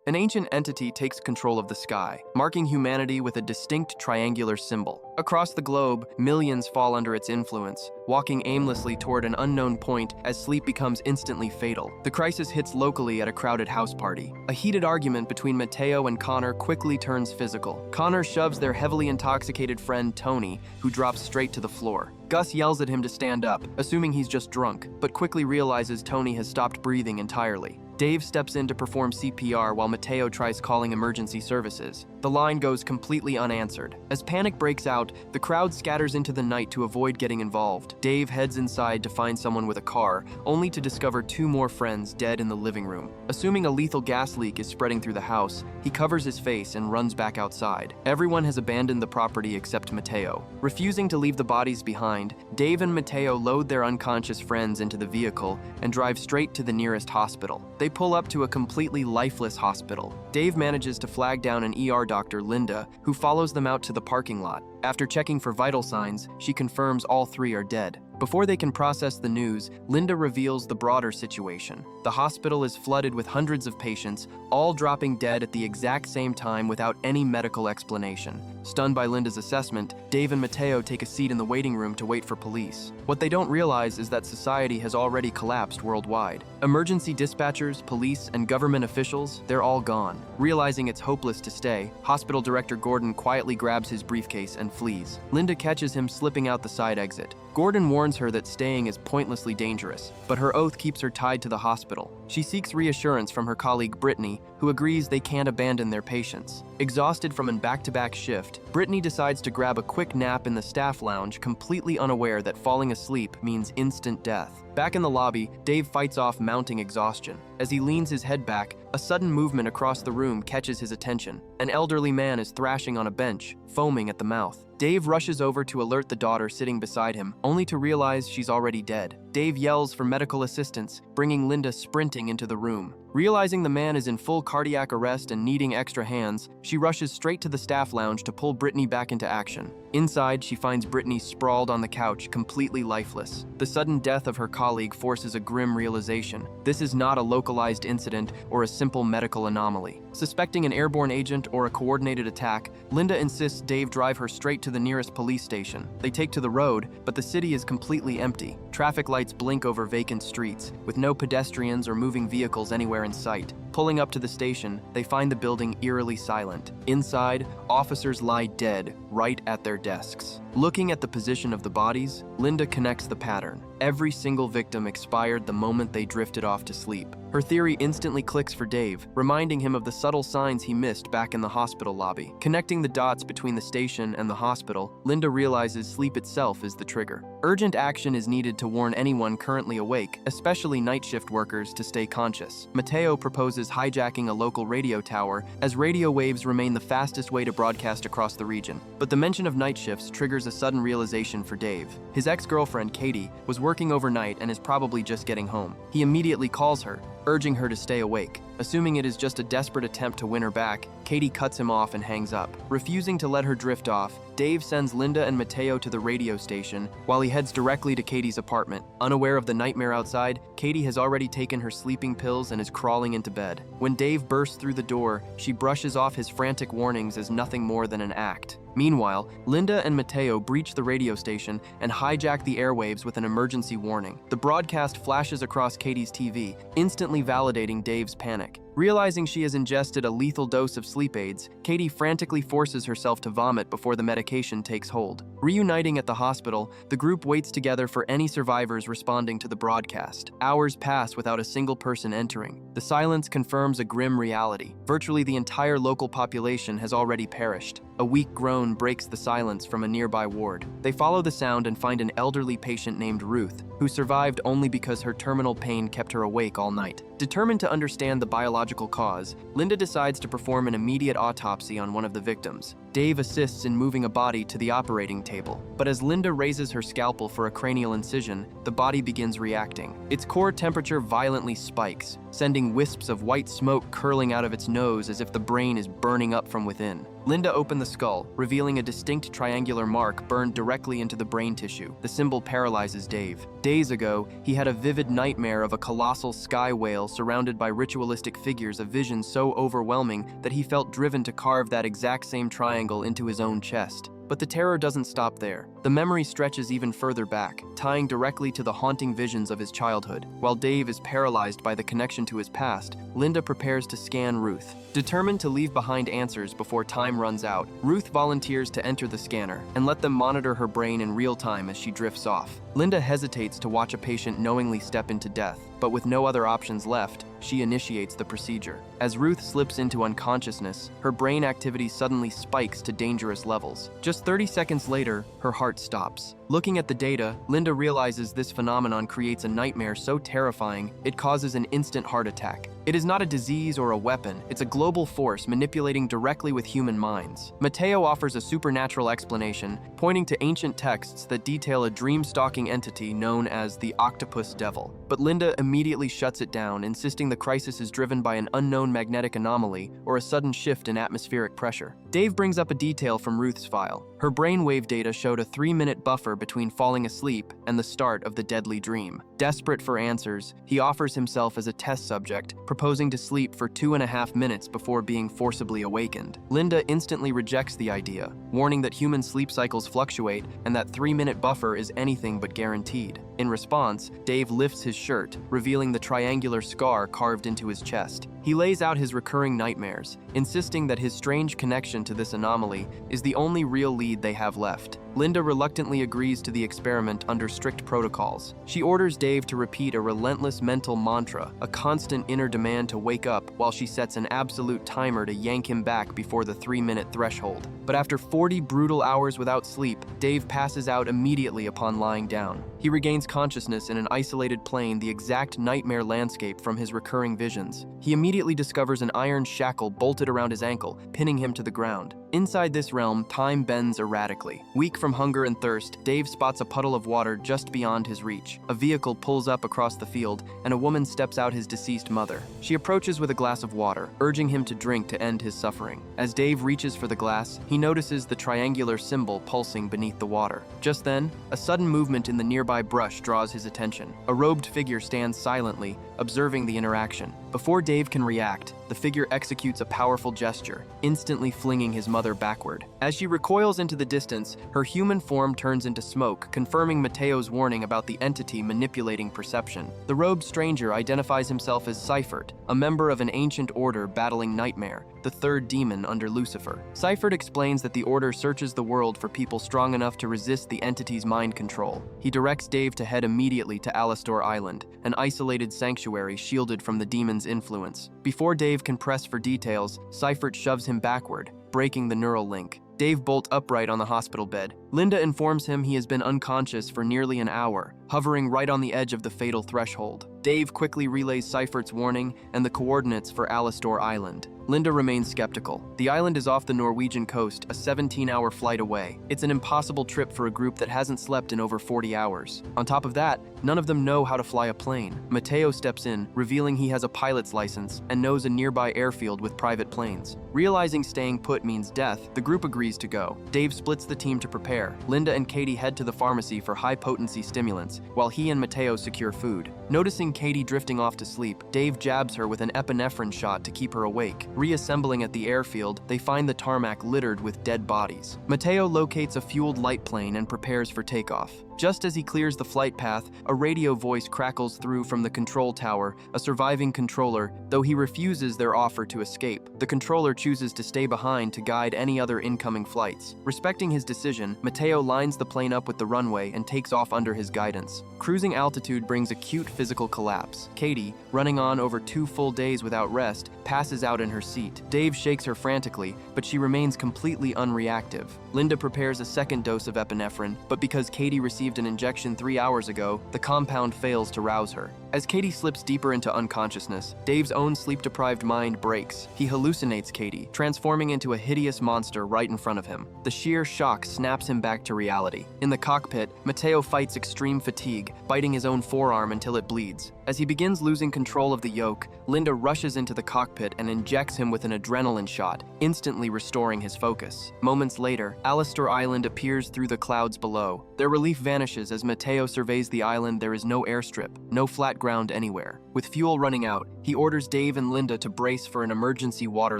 An ancient entity takes control of the sky, marking humanity with a distinct triangular symbol. Across the globe, millions fall under its influence, walking aimlessly toward an unknown point as sleep becomes instantly fatal. The crisis hits locally at a crowded house party. A heated argument between Mateo and Connor quickly turns physical. Connor shoves their heavily intoxicated friend Tony, who drops straight to the floor. Gus yells at him to stand up, assuming he's just drunk, but quickly realizes Tony has stopped breathing entirely. Dave steps in to perform CPR while Mateo tries calling emergency services. The line goes completely unanswered. As panic breaks out, the crowd scatters into the night to avoid getting involved. Dave heads inside to find someone with a car, only to discover 2 more friends dead in the living room. Assuming a lethal gas leak is spreading through the house, he covers his face and runs back outside. Everyone has abandoned the property except Mateo. Refusing to leave the bodies behind, Dave and Mateo load their unconscious friends into the vehicle and drive straight to the nearest hospital. They pull up to a completely lifeless hospital. Dave manages to flag down an ER doctor, Linda, who follows them out to the parking lot. After checking for vital signs, she confirms all 3 are dead. Before they can process the news, Linda reveals the broader situation. The hospital is flooded with hundreds of patients, all dropping dead at the exact same time without any medical explanation. Stunned by Linda's assessment, Dave and Mateo take a seat in the waiting room to wait for police. What they don't realize is that society has already collapsed worldwide. Emergency dispatchers, police, and government officials, they're all gone. Realizing it's hopeless to stay, hospital director Gordon quietly grabs his briefcase and flees. Linda catches him slipping out the side exit. Gordon warns her that staying is pointlessly dangerous, but her oath keeps her tied to the hospital. She seeks reassurance from her colleague Brittany, who agrees they can't abandon their patients. Exhausted from an back-to-back shift, Brittany decides to grab a quick nap in the staff lounge, completely unaware that falling asleep means instant death. Back in the lobby, Dave fights off mounting exhaustion. As he leans his head back, a sudden movement across the room catches his attention. An elderly man is thrashing on a bench, foaming at the mouth. Dave rushes over to alert the daughter sitting beside him, only to realize she's already dead. Dave yells for medical assistance, bringing Linda sprinting into the room. Realizing the man is in full cardiac arrest and needing extra hands, she rushes straight to the staff lounge to pull Brittany back into action. Inside, she finds Brittany sprawled on the couch, completely lifeless. The sudden death of her colleague forces a grim realization. This is not a localized incident or a simple medical anomaly. Suspecting an airborne agent or a coordinated attack, Linda insists Dave drive her straight to the nearest police station. They take to the road, but the city is completely empty. Traffic lights blink over vacant streets, with no pedestrians or moving vehicles anywhere in sight. Pulling up to the station, they find the building eerily silent. Inside, officers lie dead right at their desks. Looking at the position of the bodies, Linda connects the pattern. Every single victim expired the moment they drifted off to sleep. Her theory instantly clicks for Dave, reminding him of the subtle signs he missed back in the hospital lobby. Connecting the dots between the station and the hospital, Linda realizes sleep itself is the trigger. Urgent action is needed to warn anyone currently awake, especially night shift workers, to stay conscious. Mateo proposes hijacking a local radio tower, as radio waves remain the fastest way to broadcast across the region. But the mention of night shifts triggers a sudden realization for Dave. His ex-girlfriend, Katie, was working overnight and is probably just getting home. He immediately calls her, urging her to stay awake. Assuming it is just a desperate attempt to win her back, Katie cuts him off and hangs up. Refusing to let her drift off, Dave sends Linda and Mateo to the radio station while he heads directly to Katie's apartment. Unaware of the nightmare outside, Katie has already taken her sleeping pills and is crawling into bed. When Dave bursts through the door, she brushes off his frantic warnings as nothing more than an act. Meanwhile, Linda and Mateo breach the radio station and hijack the airwaves with an emergency warning. The broadcast flashes across Katie's TV, instantly validating Dave's panic. Realizing she has ingested a lethal dose of sleep aids, Katie frantically forces herself to vomit before the medication takes hold. Reuniting at the hospital, the group waits together for any survivors responding to the broadcast. Hours pass without a single person entering. The silence confirms a grim reality. Virtually the entire local population has already perished. A weak groan breaks the silence from a nearby ward. They follow the sound and find an elderly patient named Ruth, who survived only because her terminal pain kept her awake all night. Determined to understand the biological cause, Linda decides to perform an immediate autopsy on one of the victims. Dave assists in moving a body to the operating table. But as Linda raises her scalpel for a cranial incision, the body begins reacting. Its core temperature violently spikes, sending wisps of white smoke curling out of its nose as if the brain is burning up from within. Linda opened the skull, revealing a distinct triangular mark burned directly into the brain tissue. The symbol paralyzes Dave. Days ago, he had a vivid nightmare of a colossal sky whale surrounded by ritualistic figures, a vision so overwhelming that he felt driven to carve that exact same triangle into his own chest. But the terror doesn't stop there. The memory stretches even further back, tying directly to the haunting visions of his childhood. While Dave is paralyzed by the connection to his past, Linda prepares to scan Ruth. Determined to leave behind answers before time runs out, Ruth volunteers to enter the scanner and let them monitor her brain in real time as she drifts off. Linda hesitates to watch a patient knowingly step into death, but with no other options left, she initiates the procedure. As Ruth slips into unconsciousness, her brain activity suddenly spikes to dangerous levels. Just 30 seconds later, her heart stops. Looking at the data, Linda realizes this phenomenon creates a nightmare so terrifying, it causes an instant heart attack. It is not a disease or a weapon, it's a global force manipulating directly with human minds. Matteo offers a supernatural explanation, pointing to ancient texts that detail a dream-stalking entity known as the octopus devil. But Linda immediately shuts it down, insisting the crisis is driven by an unknown magnetic anomaly or a sudden shift in atmospheric pressure. Dave brings up a detail from Ruth's file. Her brainwave data showed a 3-minute buffer between falling asleep and the start of the deadly dream. Desperate for answers, he offers himself as a test subject, proposing to sleep for 2.5 minutes before being forcibly awakened. Linda instantly rejects the idea, warning that human sleep cycles fluctuate and that 3-minute buffer is anything but guaranteed. In response, Dave lifts his shirt, revealing the triangular scar carved into his chest. He lays out his recurring nightmares, insisting that his strange connection to this anomaly is the only real lead they have left. Linda reluctantly agrees to the experiment under strict protocols. She orders Dave to repeat a relentless mental mantra, a constant inner demand to wake up, while she sets an absolute timer to yank him back before the 3-minute threshold. But after 40 brutal hours without sleep, Dave passes out immediately upon lying down. He regains consciousness in an isolated plane, the exact nightmare landscape from his recurring visions. He immediately discovers an iron shackle bolted around his ankle, pinning him to the ground. Inside this realm, time bends erratically. Weak from hunger and thirst, Dave spots a puddle of water just beyond his reach. A vehicle pulls up across the field, and a woman steps out his deceased mother. She approaches with a glass of water, urging him to drink to end his suffering. As Dave reaches for the glass, he notices the triangular symbol pulsing beneath the water. Just then, a sudden movement in the nearby brush draws his attention. A robed figure stands silently, observing the interaction. Before Dave can react, the figure executes a powerful gesture, instantly flinging his mother backward. As she recoils into the distance, her human form turns into smoke, confirming Matteo's warning about the entity manipulating perception. The robed stranger identifies himself as Seifert, a member of an ancient order battling Nightmare, the third demon under Lucifer. Seifert explains that the order searches the world for people strong enough to resist the entity's mind control. He directs Dave to head immediately to Alastor Island, an isolated sanctuary shielded from the demon's influence. Before Dave can press for details, Seifert shoves him backward, breaking the neural link. Dave bolts upright on the hospital bed. Linda informs him he has been unconscious for nearly an hour, hovering right on the edge of the fatal threshold. Dave quickly relays Seifert's warning and the coordinates for Alastor Island. Linda remains skeptical. The island is off the Norwegian coast, a 17-hour flight away. It's an impossible trip for a group that hasn't slept in over 40 hours. On top of that, none of them know how to fly a plane. Matteo steps in, revealing he has a pilot's license and knows a nearby airfield with private planes. Realizing staying put means death, the group agrees to go. Dave splits the team to prepare. Linda and Katie head to the pharmacy for high-potency stimulants, while he and Matteo secure food. Noticing Katie drifting off to sleep, Dave jabs her with an epinephrine shot to keep her awake. Reassembling at the airfield, they find the tarmac littered with dead bodies. Matteo locates a fueled light plane and prepares for takeoff. Just as he clears the flight path, a radio voice crackles through from the control tower, a surviving controller, though he refuses their offer to escape. The controller chooses to stay behind to guide any other incoming flights. Respecting his decision, Matteo lines the plane up with the runway and takes off under his guidance. Cruising altitude brings acute physical collapse. Katie, running on over 2 full days without rest, passes out in her seat. Dave shakes her frantically, but she remains completely unreactive. Linda prepares a second dose of epinephrine, but because Katie receives received an injection 3 hours ago, the compound fails to rouse her. As Katie slips deeper into unconsciousness, Dave's own sleep-deprived mind breaks. He hallucinates Katie, transforming into a hideous monster right in front of him. The sheer shock snaps him back to reality. In the cockpit, Matteo fights extreme fatigue, biting his own forearm until it bleeds. As he begins losing control of the yoke, Linda rushes into the cockpit and injects him with an adrenaline shot, instantly restoring his focus. Moments later, Alastor Island appears through the clouds below. Their relief vanishes as Matteo surveys the island. There is no airstrip, no flat ground anywhere. With fuel running out, he orders Dave and Linda to brace for an emergency water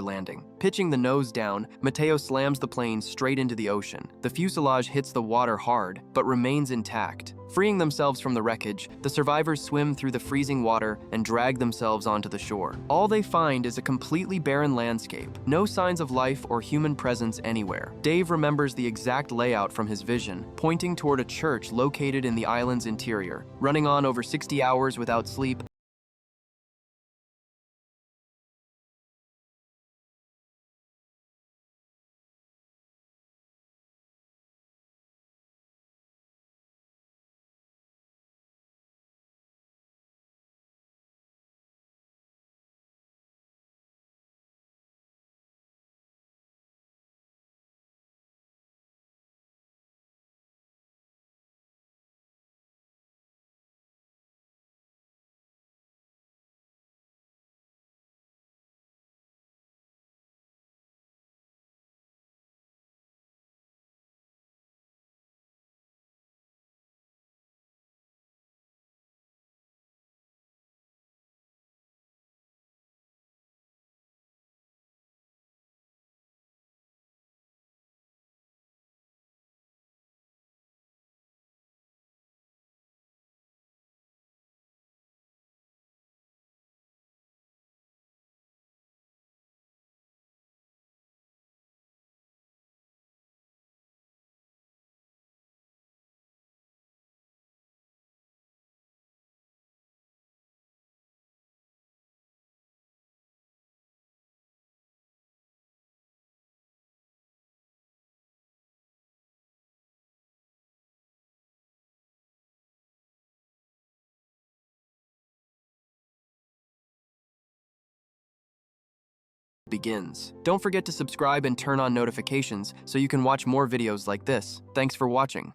landing. Pitching the nose down, Matteo slams the plane straight into the ocean. The fuselage hits the water hard, but remains intact. Freeing themselves from the wreckage, the survivors swim through the freezing water and drag themselves onto the shore. All they find is a completely barren landscape, no signs of life or human presence anywhere. Dave remembers the exact layout from his vision, pointing toward a church located in the island's interior. Running on over 60 hours without sleep, begins. Don't forget to subscribe and turn on notifications so you can watch more videos like this. Thanks for watching.